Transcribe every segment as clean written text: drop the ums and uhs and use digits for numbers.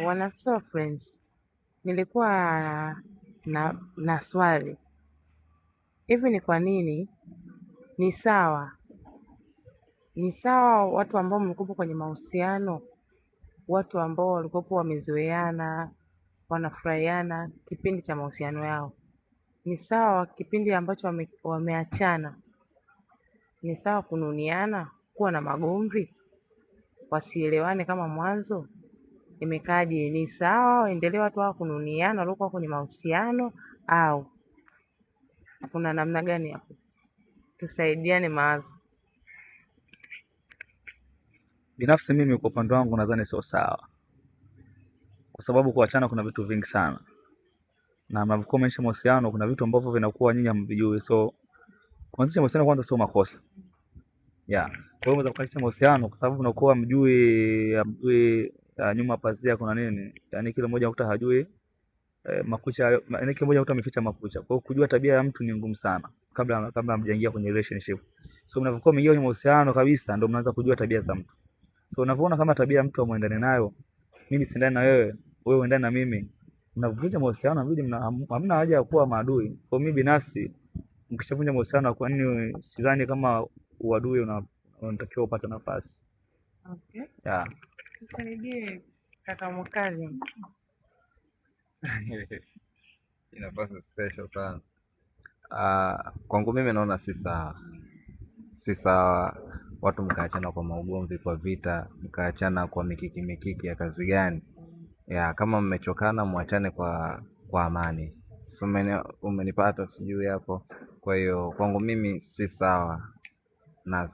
Wana So Friends, nilikuwa na swali hivi, ni kwa nini ni sawa watu ambao mlikuwa kwenye mahusiano, watu ambao walikuwa wamezoeana, wanafurahiana kipindi cha mahusiano yao, ni sawa kipindi ambacho wameachana, ni sawa kununiana, kuwa na magomvi, wasielewane kama mwanzo? Imekaje? Ni sawa waendelee watu hao kununiana waliokuwa kwenye mahusiano, au kuna namna gani hapo? Tusaidiane mawazo. Binafsi mimi kwa upande wangu nadhani sio sawa, kwa sababu kuachana kuna vitu vingi sana, na mnapokuwa mnaisha mahusiano kuna vitu ambavyo vinakuwa nyinyi hamvijui. So kuanzisha mahusiano kwanza sio makosa. Kwa hiyo unaweza kuanzisha mahusiano kwa sababu unakuwa mjui nyuma pazia kuna nini, yani kila mmoja ukuta hajui makucha, yani kila mmoja ukuta ameficha makucha. Kwa hiyo kujua tabia ya mtu ni ngumu sana kabla mjaingia kwenye relationship. So mnapokuwa mmeingia kwenye mahusiano kabisa ndio mnaanza kujua tabia za mtu. So unavyoona kama tabia ya mtu amuendane nayo, mimi siendani na wewe, wewe uendane na mimi, mnavunja mahusiano, hamna haja ya kuwa maadui. Kwa mimi binafsi, mkishavunja mahusiano, kwa nini sidhani kama uadui unatakiwa upate nafasi. Okay. Yeah. Tusaidie kaka Mkali. Inapasa special sana. Kwangu mimi naona si sawa watu mkaachana kwa maugomvi, kwa vita, mkaachana kwa mikiki ya kazi gani? Kama mmechokana muachane kwa amani. So umenipata sijui hapo. Kwa hiyo kwangu mimi si sawa, na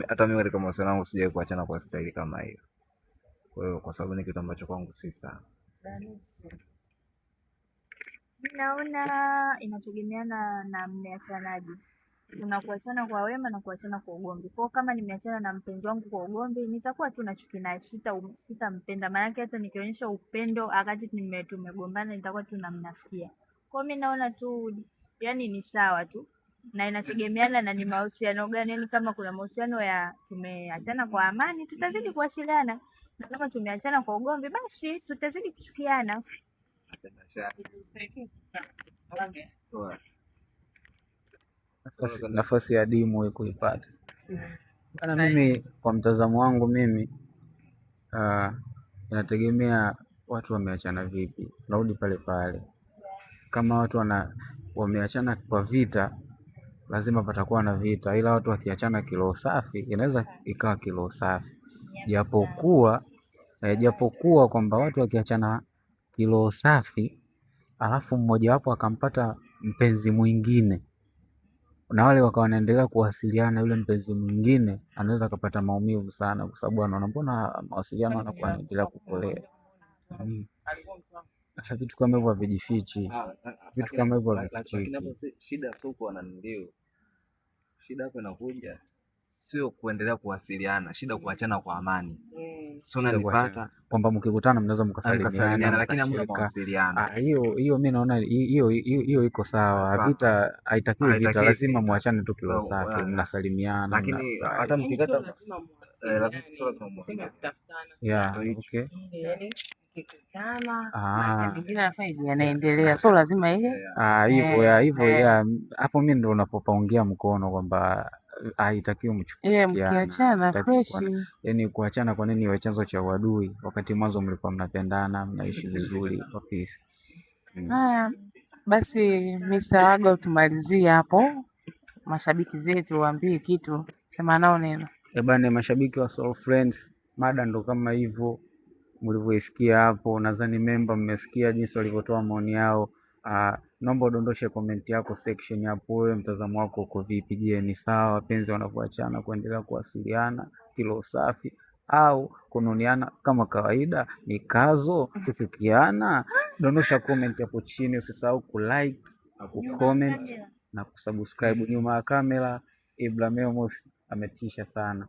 hata mimi katika mahusiano yangu sijai kuachana kwa staili kama hiyo. Kwa hiyo kwa sababu ni kitu ambacho kwangu si sawa. Naona inategemeana na mmeachanaje. Kuna kuachana kwa wema na kuachana kwa ugomvi. Kwa kama nimeachana na mpenzi wangu kwa ugomvi, nitakuwa tu na chuki naye, sitampenda. Maana yake hata nikionyesha upendo wakati tumegombana nitakuwa tu namnafikia. Kwa mimi naona tu yani ni sawa tu. Na inategemeana na ni mahusiano gani. Yani kama kuna mahusiano ya tumeachana kwa amani, tutazidi kuwasiliana. Na kama tumeachana kwa ugomvi, basi tutazidi kuchukiana. Nafasi ya dimu kuipata. Mimi kwa mtazamo wangu mimi inategemea watu wameachana vipi. Narudi pale pale. Kama watu wameachana kwa vita, lazima patakuwa na vita, ila watu wakiachana kiroho safi, inaweza ikawa kiroho safi. Japokuwa kwamba watu wakiachana kiroho safi, alafu mmoja wapo akampata mpenzi mwingine, na wale wakawa wanaendelea kuwasiliana, yule mpenzi mwingine anaweza kupata maumivu sana, kwa sababu anaona mbona mawasiliano yanakuwa yanaendelea kupolea. Vitu kama hivyo havijifichi. Vitu kama hivyo havifichiki. Shida sio kwa nani, shida hapo inakuja sio kuendelea kuwasiliana, shida kuachana kwa amani. Sio unanipata kwamba mkikutana mnaweza mkasalimiana lakini hamna mawasiliano. Hiyo mimi naona hiyo iko sawa. Vita haitakiwi vita, lazima muachane tu kiroho safi, mnasalimiana. Lakini hata mkikata lazima okay. Yanaendelea, so lazima ile hivyo hapo mimi ndo unapopaongea mkono kwamba haitakiwi mkiachana fresh. Yani kuachana kwa nini iwe chanzo cha uadui wakati mwanzo mlikuwa mnapendana, mnaishi vizuri kwa peace. Haya basi, Mr. Waga, tumalizie hapo. Mashabiki zetu waambie kitu, sema nao neno. Bana, mashabiki wa So Friends, mada ndo kama hivyo mlivyoisikia hapo. Nadhani member mmesikia jinsi walivyotoa maoni yao. Naomba udondoshe comment yako section hapo, wewe mtazamo wako uko vipi? Je, ni sawa wapenzi wanavyoachana kuendelea kuwasiliana kilo safi, au kununiana kama kawaida? Ni kazo kufikiana? Dondosha comment hapo chini, usisahau kulike, kucomment na kusubscribe. Nyuma ya kamera Ibrahim ametisha sana.